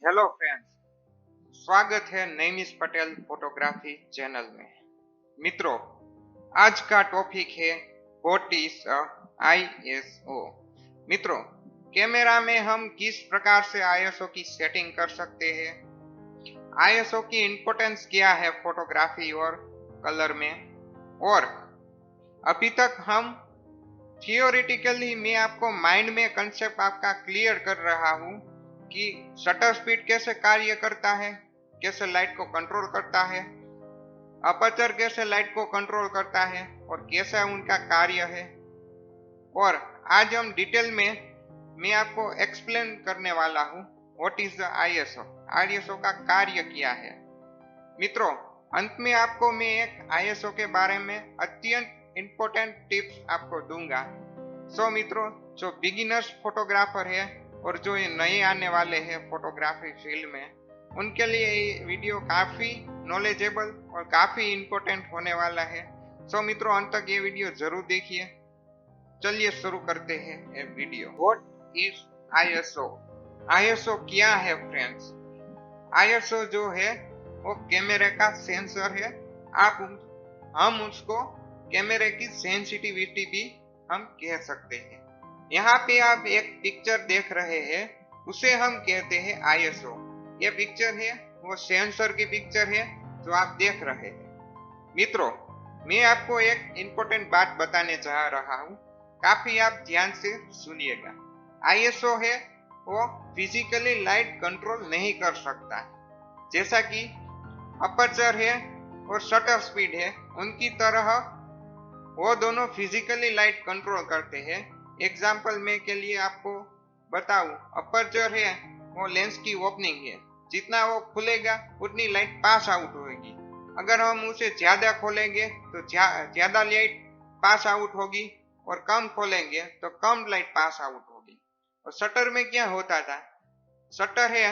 Hello friends, स्वागत है Naimish Patel photography channel में। मित्रों, आज का टॉपिक है व्हाट इज आईएसओ। मित्रों, कैमरा में हम किस प्रकार से आईएसओ की सेटिंग कर सकते हैं, आईएसओ की इम्पोर्टेंस क्या है फोटोग्राफी और कलर में, और अभी तक हम थियोरिटिकली मैं आपको माइंड में कंसेप्ट आपका क्लियर कर रहा हूँ कि शटर स्पीड कैसे कार्य करता है, कैसे लाइट को कंट्रोल करता है, अपर्चर कैसे लाइट को कंट्रोल करता है और कैसा उनका कार्य है। और आज हम डिटेल में मैं आपको एक्सप्लेन करने वाला हूँ what is the ISO, ISO का कार्य क्या है। मित्रों, अंत में आपको मैं एक आईएसओ के बारे में अत्यंत इम्पोर्टेंट टिप्स आपको दूंगा। मित्रों, जो बिगिनर्स फोटोग्राफर है और जो ये नए आने वाले हैं फोटोग्राफी फील्ड में, उनके लिए ये वीडियो काफी नॉलेजेबल और काफी इम्पोर्टेंट होने वाला है। मित्रों, अंत तक ये वीडियो जरूर देखिए। चलिए शुरू करते हैं ये video. What is ISO? ISO क्या है फ्रेंड्स? आईएसओ जो है वो कैमरे का सेंसर है। हम उसको कैमरे की सेंसिटिविटी भी हम कह सकते हैं। यहाँ पे आप एक पिक्चर देख रहे हैं, उसे हम कहते हैं आईएसओ। ये पिक्चर है वो सेंसर की पिक्चर है जो आप देख रहे हैं। मित्रों, मैं आपको एक इम्पोर्टेंट बात बताने चाह रहा हूँ, काफी आप ध्यान से सुनिएगा। आईएसओ है वो फिजिकली लाइट कंट्रोल नहीं कर सकता, जैसा कि अपर्चर है और शटर स्पीड है उनकी तरह वो दोनों फिजिकली लाइट कंट्रोल करते हैं। एग्जाम्पल में के लिए आपको बताऊं, अपर्चर है वो लेंस की ओपनिंग है, जितना वो खुलेगा उतनी लाइट पास आउट होगी। अगर हम उसे ज्यादा खोलेंगे तो ज्यादा लाइट पास आउट होगी और कम खोलेंगे तो कम लाइट पास आउट होगी। और शटर में क्या होता था, शटर है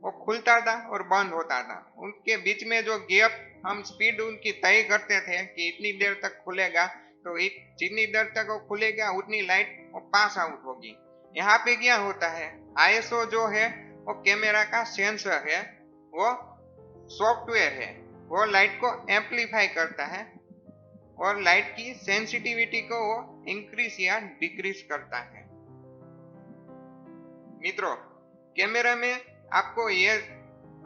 वो खुलता था और बंद होता था, उनके बीच में जो गैप हम स्पीड उनकी तय करते थे कि इतनी देर तक खुलेगा तो जितनी देर तक वो खुलेगा उतनी लाइट वो पास आउट होगी। यहाँ पे क्या होता है, आईएसओ जो है वो कैमरा का सेंसर है, वो सॉफ्टवेयर है, वो लाइट को एम्पलीफाई करता है और लाइट की सेंसिटिविटी को वो इंक्रीज या डिक्रीज करता है। मित्रों, कैमरा में आपको ये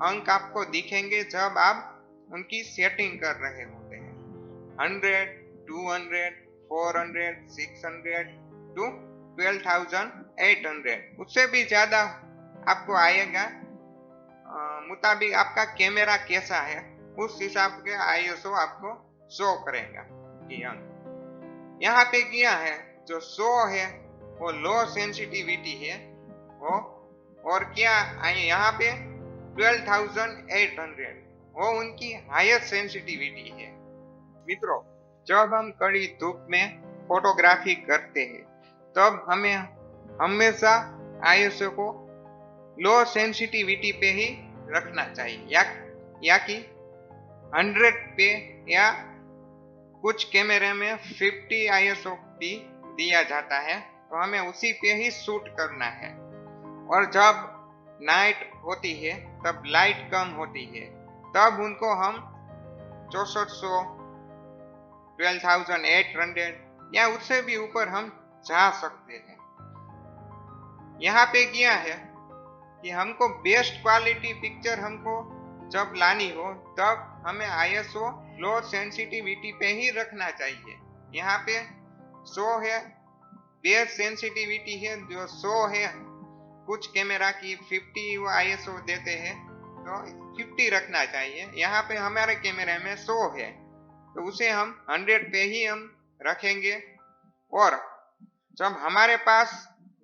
अंक आपको दिखेंगे जब आप उनकी सेटिंग कर रहे होते हैं। 100, 200, 400, 600 टू 12,800, उससे भी ज्यादा आपको आएगा। मुताबिक आपका कैमरा कैसा है उस हिसाब के आईएसओ आपको शो करेगा कि अंक। यहाँ पे क्या है, जो शो है वो लो सेंसिटिविटी है वो, और क्या यहाँ पे 12,800 वो उनकी हाईएस्ट सेंसिटिविटी है। मित्रों, जब हम कड़ी धूप में फोटोग्राफी करते हैं तब हमें हमेशा आईएसओ को लो सेंसिटिविटी पे ही रखना चाहिए, या कि 100 पे, या कुछ कैमरे में 50 आईएसओ भी दिया जाता है, तो हमें उसी पे ही शूट करना है। और जब नाइट होती है तब लाइट कम होती है, तब उनको हम 6400, 12,800 या उससे भी ऊपर हम जा सकते हैं। यहाँ पे क्या है कि हमको बेस्ट क्वालिटी पिक्चर हमको जब लानी हो तब हमें आईएसओ लो सेंसिटिविटी पे ही रखना चाहिए। यहाँ पे 100 है बेस्ट सेंसिटिविटी है, जो 100 है, कुछ कैमरा की 50 वो आईएसओ देते हैं तो 50 रखना चाहिए। यहाँ पे हमारे कैमरे में 100 है तो उसे हम 100 पे ही हम रखेंगे। और जब हमारे पास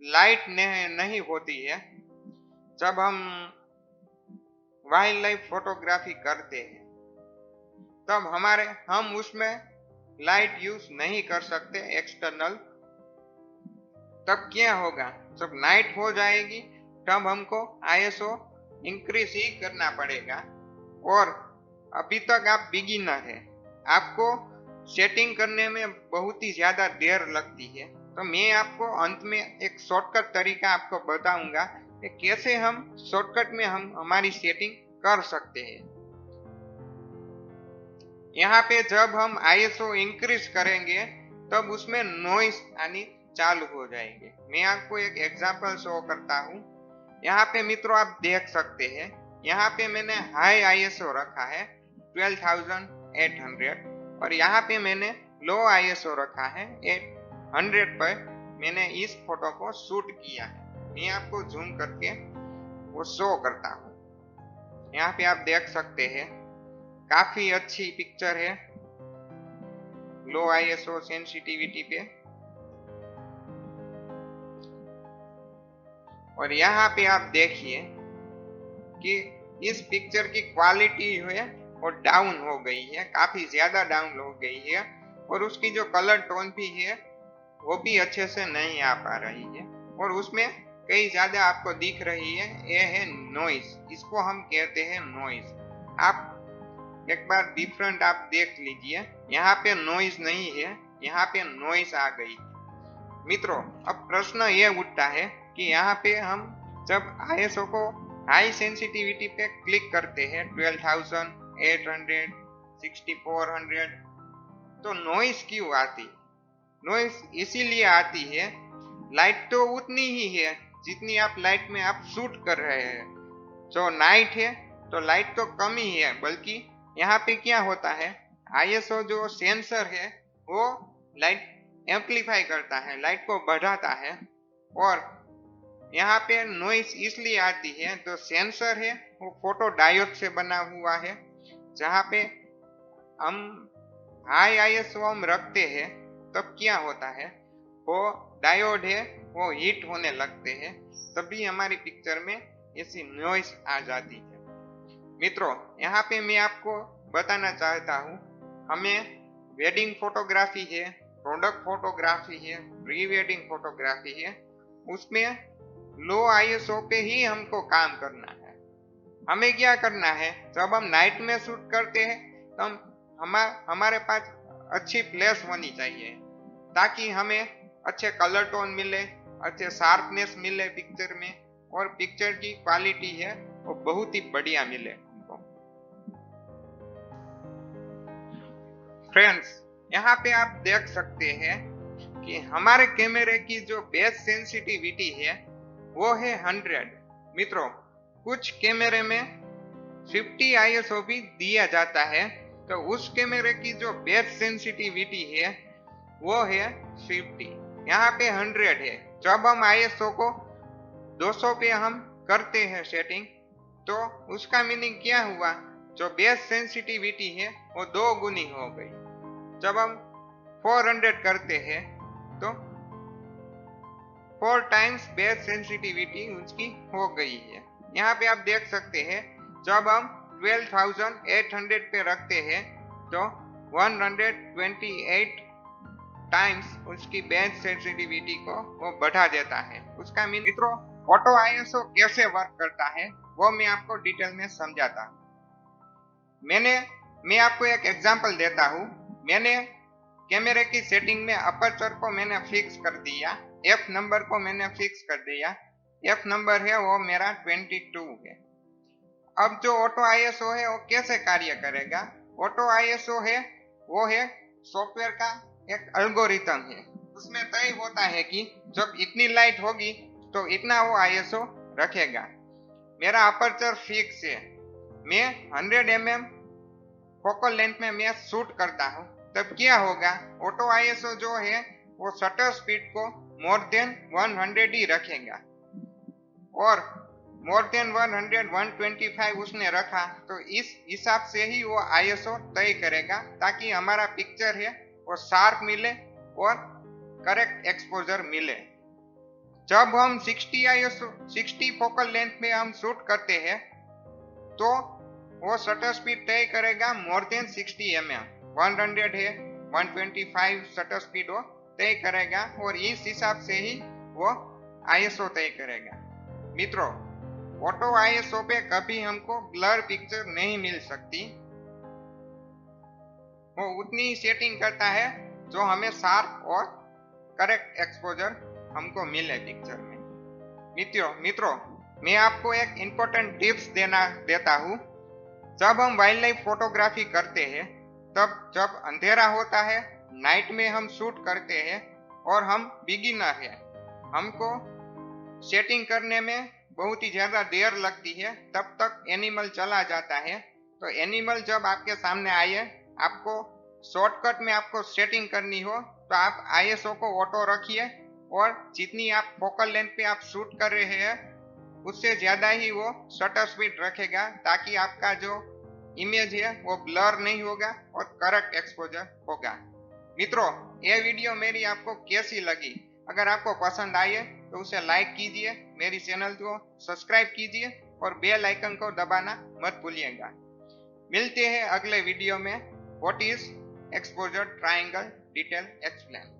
लाइट नहीं होती है, जब हम वाइल्ड लाइफ फोटोग्राफी करते हैं तब हम उसमें लाइट यूज नहीं कर सकते एक्सटर्नल। तब क्या होगा, जब नाइट हो जाएगी तब हमको आईएसओ इंक्रीज ही करना पड़ेगा। और अभी तक आप बिगिनर है, आपको सेटिंग करने में बहुत ही ज्यादा देर लगती है, तो मैं आपको अंत में एक शॉर्टकट तरीका आपको बताऊंगा कि कैसे हम शॉर्टकट में हम हमारी सेटिंग कर सकते हैं। यहाँ पे जब हम ISO इंक्रीज करेंगे तब उसमें नॉइस आनी चालू हो जाएंगे। मैं आपको एक एग्जांपल शो करता हूँ। यहाँ पे मित्रों आप देख सकते हैं, यहाँ पे मैंने हाई ISO रखा है 12,800 और यहाँ पे मैंने लो ISO रखा है 800 पर मैंने इस फोटो को शूट किया है। मैं आपको जूम करके वो शो करता हूँ। यहाँ पे आप देख सकते हैं काफी अच्छी पिक्चर है लो ISO सेंसिटिविटी पे। और यहाँ पे आप देखिए कि इस पिक्चर की क्वालिटी है वो डाउन हो गई है, काफी ज्यादा डाउन हो गई है और उसकी जो कलर टोन भी है वो भी अच्छे से नहीं आ पा रही है और उसमें कई ज्यादा आपको दिख रही है। ये है नॉइस, इसको हम कहते हैं नॉइस। आप एक बार डिफरेंट आप देख लीजिए, यहाँ पे नॉइस नहीं है, यहाँ पे नॉइस आ गई। मित्रों अब प्रश्न ये उठता है कि यहाँ पे हम जब ISO को हाई सेंसिटिविटी पे क्लिक करते हैं 12,800, 6400 तो नॉइस क्यों आती? नॉइस इसीलिए आती है, लाइट तो उतनी ही है जितनी आप लाइट में आप शूट कर रहे हैं। जो नाइट है तो लाइट तो कम ही है, बल्कि यहाँ पे क्या होता है ISO जो सेंसर है वो लाइट एम्पलीफाई करता है, लाइट को बढ़ाता है। और यहाँ पे नॉइस इसलिए आती है, तो सेंसर है वो फोटो डायोड से बना हुआ है। जहाँ पे हम हाई ISO हम रखते हैं तब क्या होता है वो डायोड है वो हीट होने लगते हैं, तभी हमारी पिक्चर में ऐसी नॉइस आ जाती है। मित्रों यहाँ पे मैं आपको बताना चाहता हूँ, हमें वेडिंग फोटोग्राफी है, प्रोडक्ट फोटोग्राफी है, प्री वेडिंग फोटोग्राफी है, उसमें लो ISO पे ही हमको काम करना है। हमें क्या करना है, जब हम नाइट में शूट करते हैं तो हमारे पास अच्छी फ्लैश होनी चाहिए ताकि हमें अच्छे कलर टोन मिले, अच्छे शार्पनेस मिले पिक्चर में और पिक्चर की क्वालिटी है वो बहुत ही बढ़िया मिले। फ्रेंड्स यहाँ पे आप देख सकते हैं कि हमारे कैमरे की जो बेस सेंसिटिविटी है वो है 100। मित्रों कुछ कैमरे में 50 ISO भी दिया जाता है, तो उस कैमरे की जो बेस सेंसिटिविटी है वो है 50, यहाँ पे 100 है। जब हम ISO को 200 पे हम करते हैं सेटिंग तो उसका मीनिंग क्या हुआ, जो बेस सेंसिटिविटी है वो 2 गुनी हो गई। जब हम 400 करते हैं तो 4 टाइम्स बेस सेंसिटिविटी उसकी हो गई है। यहाँ पे आप देख सकते हैं जब हम 12,800 पे रखते हैं तो 128 टाइम्स उसकी बेस सेंसिटिविटी को वो बढ़ा देता है। उसका मीन मित्रों फोटो ISO कैसे वर्क करता है वो मैं आपको डिटेल में समझाता हूँ। मैं आपको एक एग्जांपल देता हूँ। मैंने कैमरे की सेटिंग में अपर्चर को मैंने फिक्स कर दिया, F नंबर को मैंने फिक्स कर दिया। F नंबर है वो मेरा 22 है। अब जो ऑटो ISO है वो कैसे कार्य करेगा, ऑटो ISO है वो है सॉफ्टवेयर का एक एल्गोरिथम है। उसमें तय होता है कि जब इतनी लाइट होगी तो इतना वो ISO रखेगा। मेरा अपर्चर फिक्स है, मैं 100 mm फोकल लेंथ में मैं शूट करता हूँ, तब क्या होगा ऑटो ISO जो है वो शटर स्पीड को मोर देन 100 ही रखेगा और मोर देन 100 125 उसने रखा तो इस हिसाब से ही वो ISO तय करेगा ताकि हमारा पिक्चर है वो शार्प मिले और करेक्ट एक्सपोजर मिले। जब हम 60 फोकल लेंथ में हम शूट करते हैं तो वो शटर स्पीड तय करेगा मोर देन 60 mm, 100 है 125 शटर स्पीड वो तय करेगा और इस हिसाब से ही वो ISO तय करेगा। मित्रों ऑटो ISO पे कभी हमको ब्लर पिक्चर नहीं मिल सकती, वो उतनी ही सेटिंग करता है जो हमें शार्प और करेक्ट एक्सपोजर हमको मिले पिक्चर में। मित्रों मैं आपको एक इम्पोर्टेंट टिप्स देता हूँ। जब हम वाइल्ड लाइफ फोटोग्राफी करते हैं, तब जब अंधेरा होता है, नाइट में हम शूट करते हैं और हम बिगिनर हैं, हमको सेटिंग करने में बहुत ही ज्यादा देर लगती है, तब तक एनिमल चला जाता है। तो एनिमल जब आपके सामने आए, आपको शॉर्टकट में आपको सेटिंग करनी हो तो आप आईएसओ को ऑटो रखिए और जितनी आप फोकल लेंथ पे आप शूट कर रहे हैं उससे ज्यादा ही वो शटर स्पीड रखेगा, ताकि आपका जो इमेज है वो ब्लर नहीं होगा और करेक्ट एक्सपोजर होगा। मित्रों, ये वीडियो मेरी आपको कैसी लगी? अगर आपको पसंद आई तो उसे लाइक कीजिए, मेरी चैनल को सब्सक्राइब कीजिए और बेल आइकन को दबाना मत भूलिएगा। मिलते हैं अगले वीडियो में। What is exposure triangle detail explain.